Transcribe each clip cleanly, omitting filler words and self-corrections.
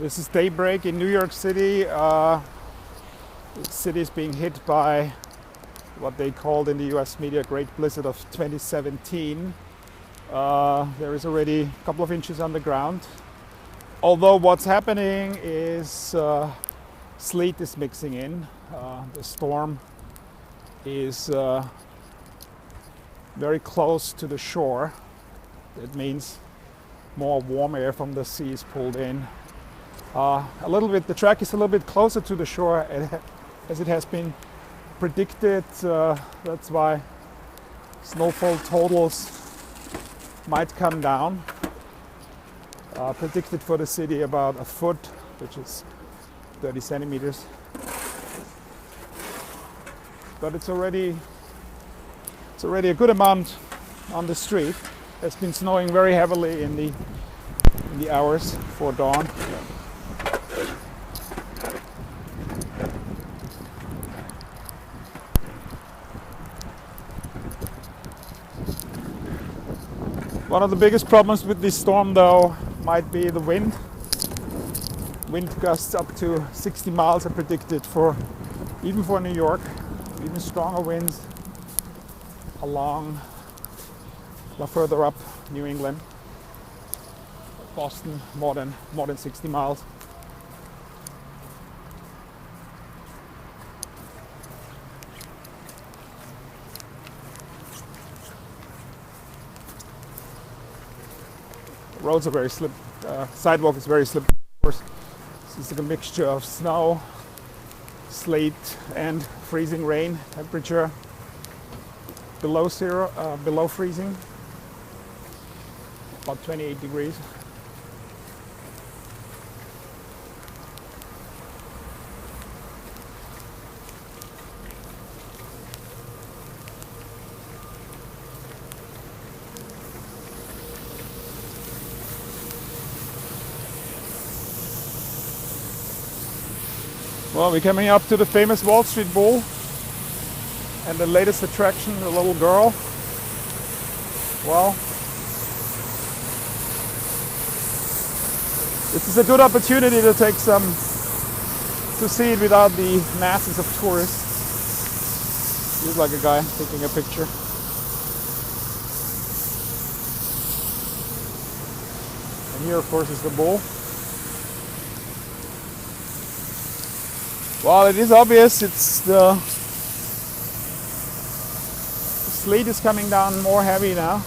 This is daybreak in New York City. The city is being hit by what they called in the US media Great Blizzard of 2017. There is already a couple of inches on the ground. Although what's happening is sleet is mixing in. The storm is very close to the shore. That means more warm air from the sea is pulled in. The track is a little bit closer to the shore as it has been predicted. That's why snowfall totals might come down. Predicted for the city about a foot, which is 30 centimeters. But it's already a good amount on the street. It's been snowing very heavily in the hours before dawn. One of the biggest problems with this storm, though, might be the wind. Wind gusts up to 60 miles are predicted even for New York. Even stronger winds along further up New England. Boston, more than 60 miles. Roads are very slippery. Sidewalk is very slippery, of course. This is a mixture of snow, sleet, and freezing rain. Temperature below freezing, about 28 degrees. Well, we're coming up to the famous Wall Street Bull and the latest attraction, the little girl. Well, this is a good opportunity to see it without the masses of tourists. Looks like a guy taking a picture. And here, of course, is the bull. Well, it is obvious. It's the sleet is coming down more heavy now.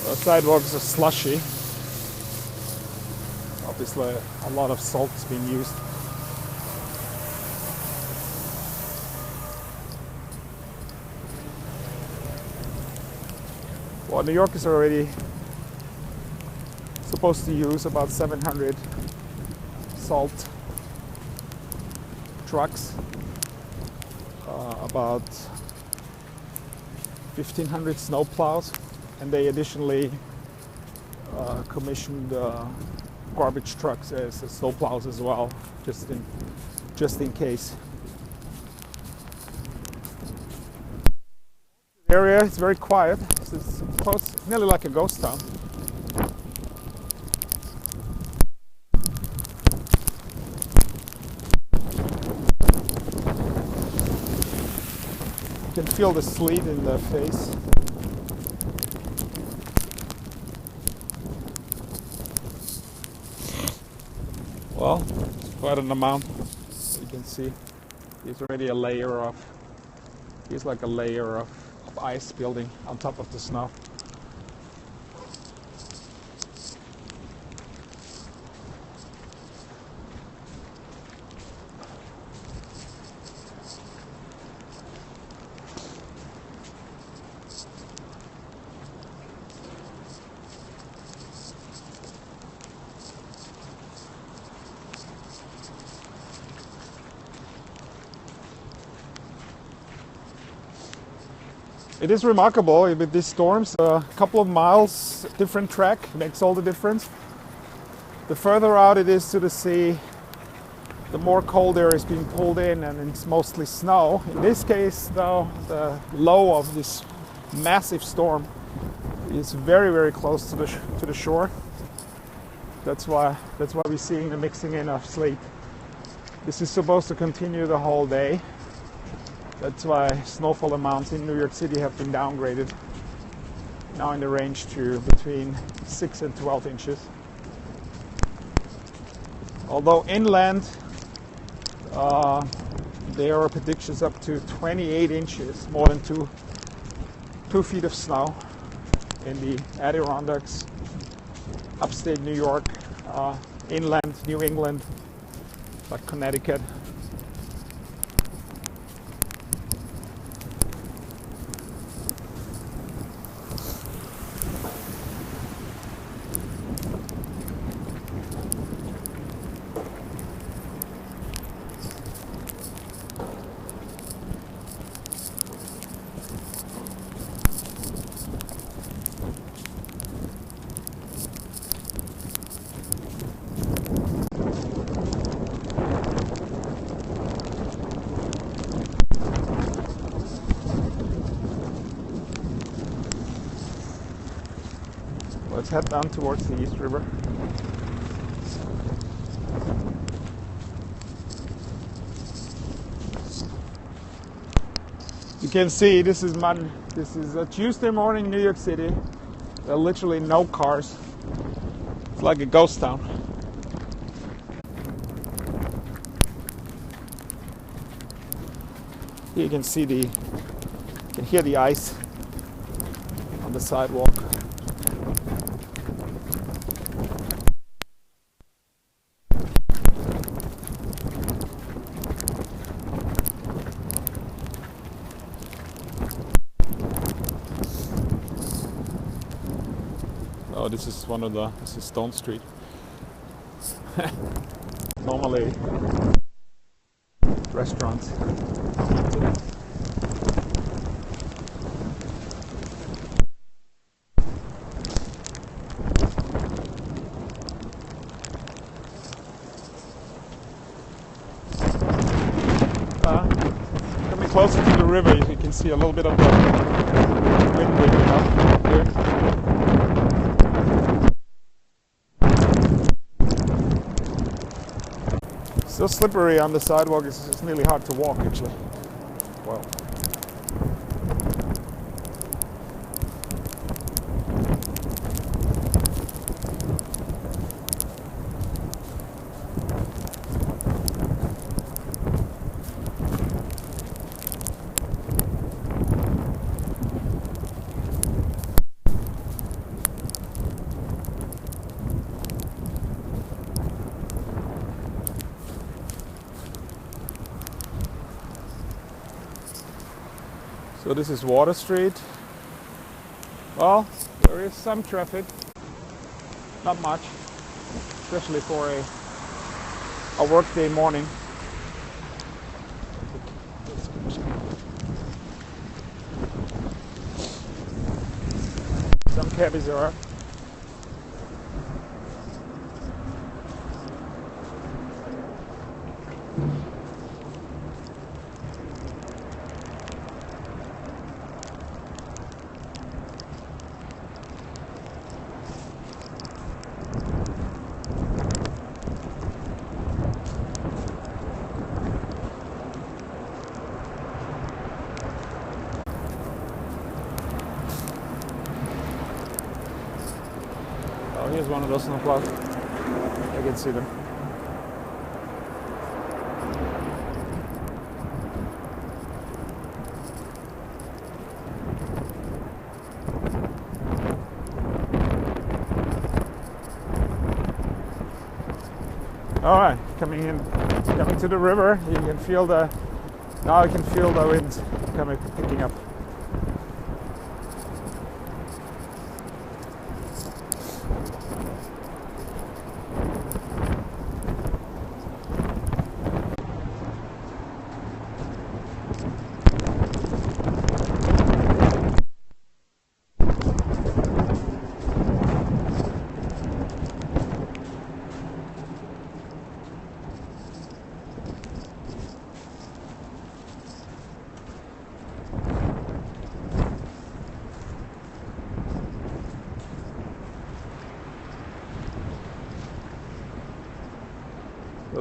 The sidewalks are slushy. Obviously, a lot of salt is being used. Well, New York is already supposed to use about 700 salt trucks, about 1,500 snow plows. And they additionally commissioned garbage trucks as snow plows as well, just in case. The area is very quiet. It's close, nearly like a ghost town. You can feel the sleet in the face. Well, it's quite an amount. You can see there's already a layer of ice building on top of the snow. It is remarkable with these storms. A couple of miles different track makes all the difference. The further out it is to the sea, the more cold air is being pulled in, and it's mostly snow. In this case, though, the low of this massive storm is very, very close to the shore. That's why we're seeing the mixing in of sleet. This is supposed to continue the whole day. That's why snowfall amounts in New York City have been downgraded, now in the range to between 6 and 12 inches. Although inland, there are predictions up to 28 inches, more than 2 feet of snow in the Adirondacks, upstate New York, inland New England, like Connecticut. Let's head down towards the East River. You can see this is mud. This is a Tuesday morning in New York City. There are literally no cars. It's like a ghost town. Here you can see you can hear the ice on the sidewalk. Oh, this is Stone Street. Normally restaurants. Coming closer to the river, you can see a little bit of the wind picking up here. So slippery on the sidewalk, it's nearly hard to walk actually. Wow. So this is Water Street. Well, there is some traffic, not much, especially for a workday morning. Some cabbies are up. Oh, here's one of those snowplows. I can see them. All right, coming to the river. You can feel now you can feel the wind picking up.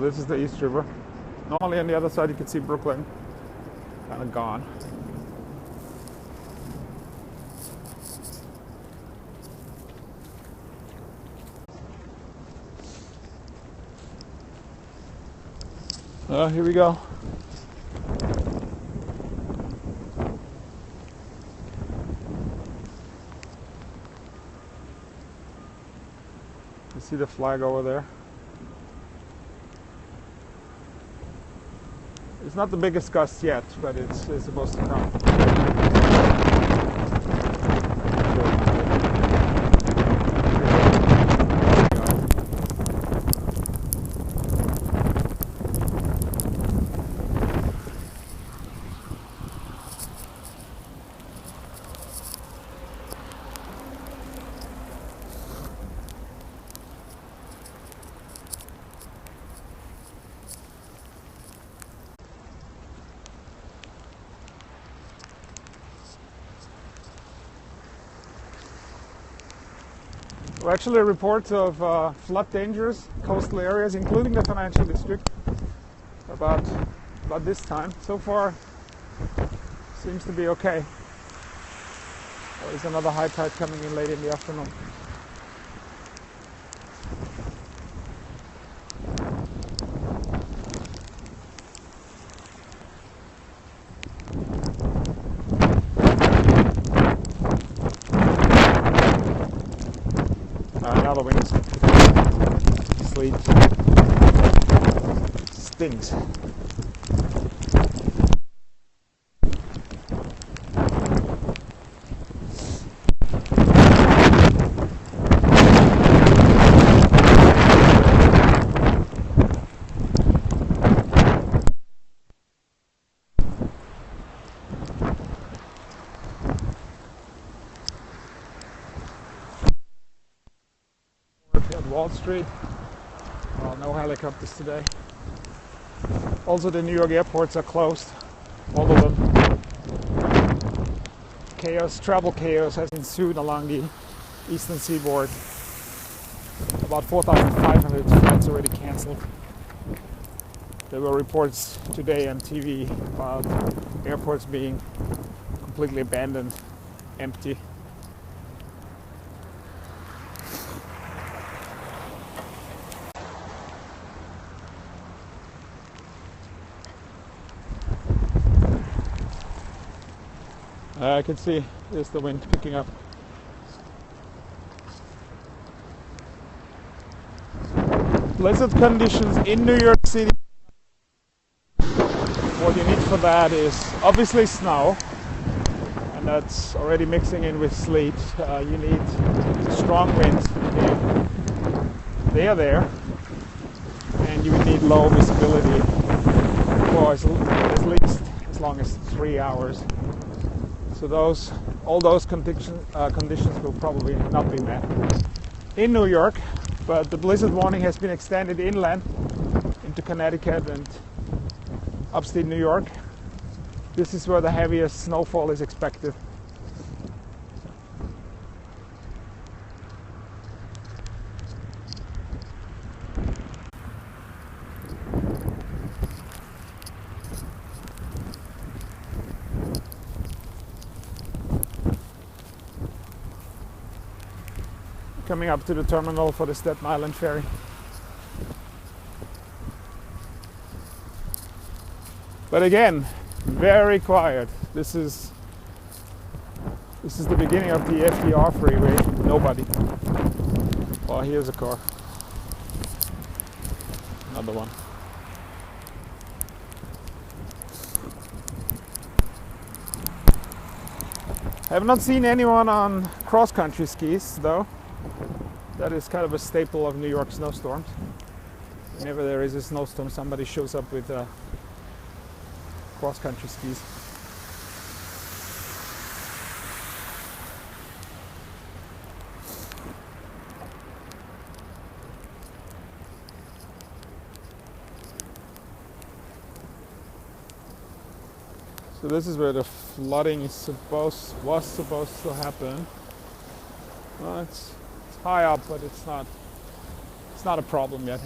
So this is the East River. Normally on the other side you can see Brooklyn, kind of gone. Here we go. You see the flag over there? It's not the biggest gust yet, but it's supposed to come. Well, actually, reports of flood dangers, coastal areas, including the financial district, about this time. So far, seems to be okay. There's another high tide coming in late in the afternoon. Now the winds. Sleet. Stinks. At Wall Street. No helicopters today. Also, the New York airports are closed. All of them. Travel chaos has ensued along the eastern seaboard. About 4,500 flights already cancelled. There were reports today on TV about airports being completely abandoned, empty. I can see there's the wind picking up. Blizzard conditions in New York City. What you need for that is obviously snow, and that's already mixing in with sleet. You need strong winds. They are there, and you need low visibility for at least as long as 3 hours. So all those conditions will probably not be met in New York, but the blizzard warning has been extended inland into Connecticut and upstate New York. This is where the heaviest snowfall is expected. Coming up to the terminal for the Staten Island ferry. But again, very quiet. This is the beginning of the FDR freeway. Nobody. Oh, here's a car. Another one. I have not seen anyone on cross-country skis though. That is kind of a staple of New York snowstorms. Whenever there is a snowstorm, somebody shows up with cross-country skis. So this is where the flooding was supposed to happen. Well, it's high up, but it's not a problem yet.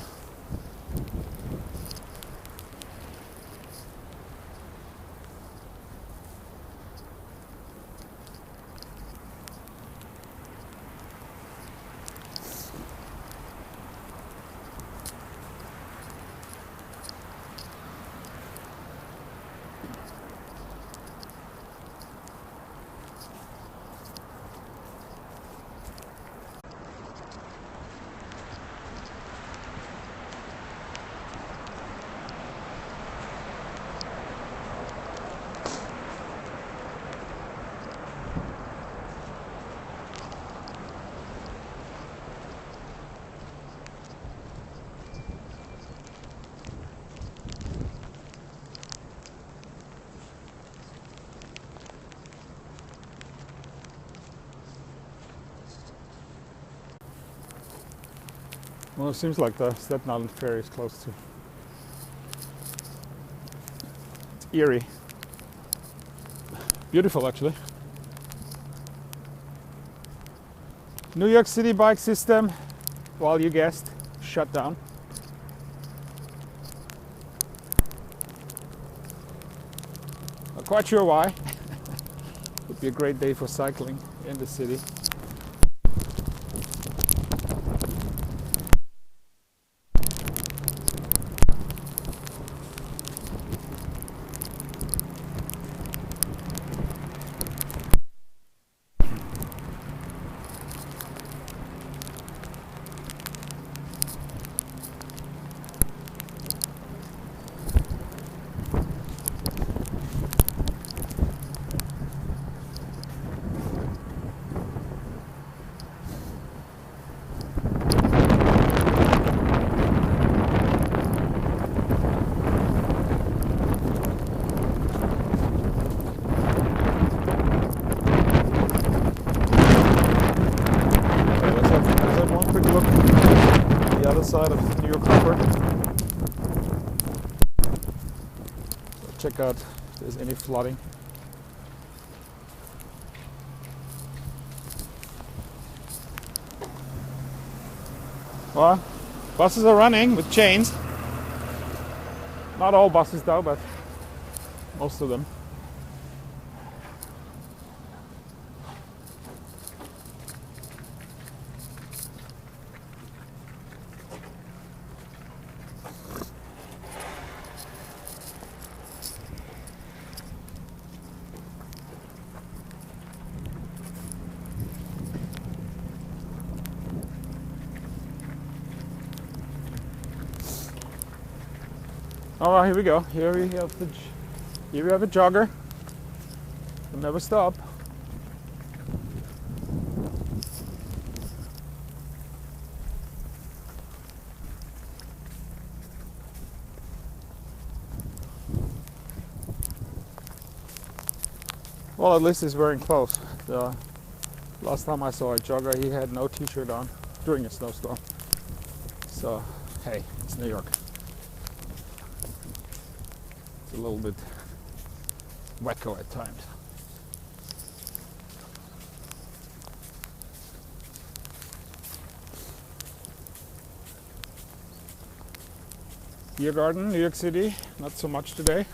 Well, it seems like the Staten Island ferry is close to. It's eerie. Beautiful, actually. New York City bike system, well, you guessed, shut down. Not quite sure why. Would be a great day for cycling in the city. Side of New York Harbor. Check out if there's any flooding. Well, buses are running with chains. Not all buses though, but most of them. All right, here we go. Here we have a jogger. Will never stop. Well, at least he's wearing clothes. The last time I saw a jogger, he had no t-shirt on during a snowstorm. So, hey, it's New York. A little bit wacko at times. Beer garden, New York City, not so much today.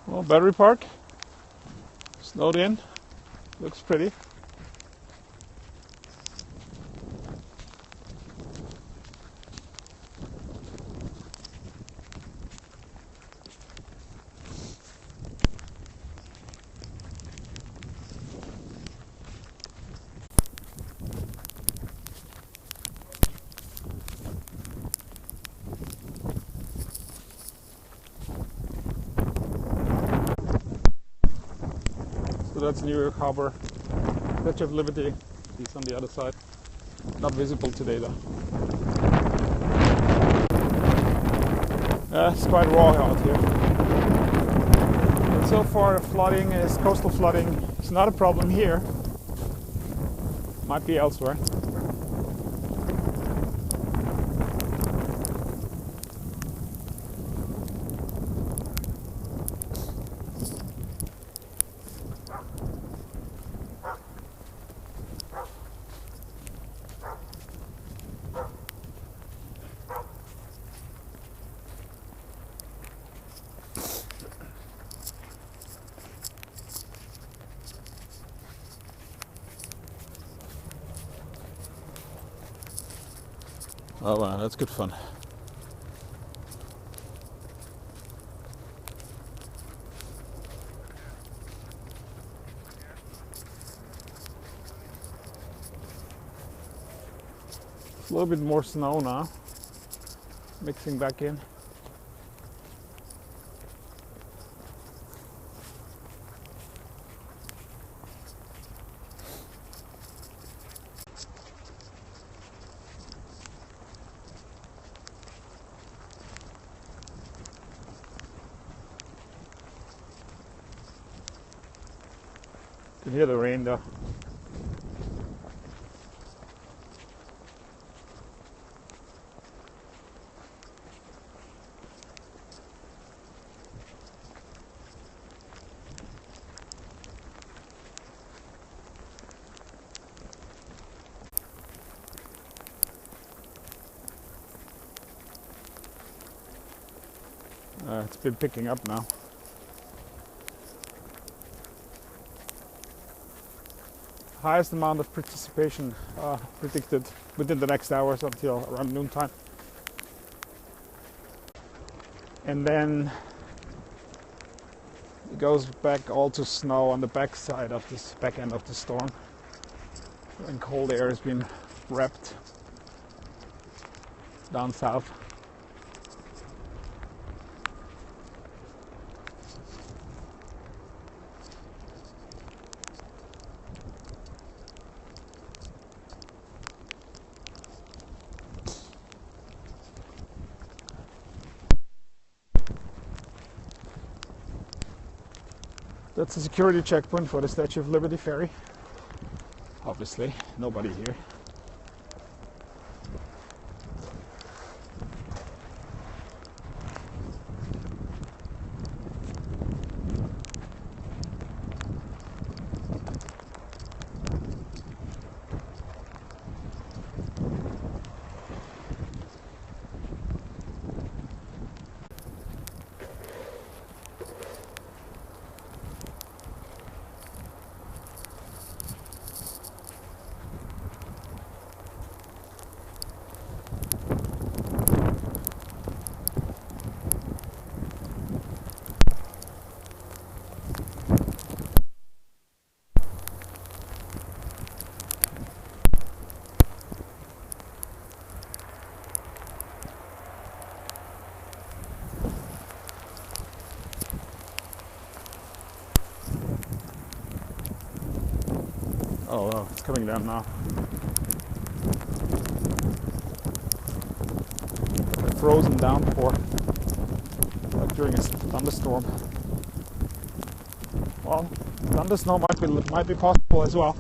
Well, Battery Park, snowed in, looks pretty. So that's New York Harbor. Statue of Liberty, he's on the other side. Not visible today though. It's quite raw out here. But so far coastal flooding is not a problem here. Might be elsewhere. Oh wow, that's good fun. A little bit more snow now, mixing back in. You can hear the rain though. It's been picking up now. Highest amount of participation predicted within the next hours until around noontime. And then it goes back all to snow on the back side of this back end of the storm. And cold air has been wrapped down south. That's a security checkpoint for the Statue of Liberty ferry. Obviously, nobody here. Oh, wow, it's coming down now. A frozen downpour, like during a thunderstorm. Well, thunderstorm might be possible as well.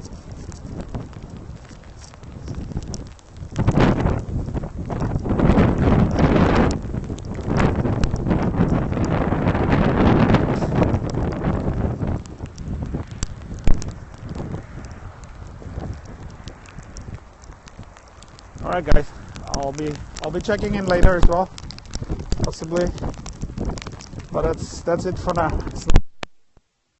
Alright guys, I'll be checking in later as well, possibly. But that's it for now.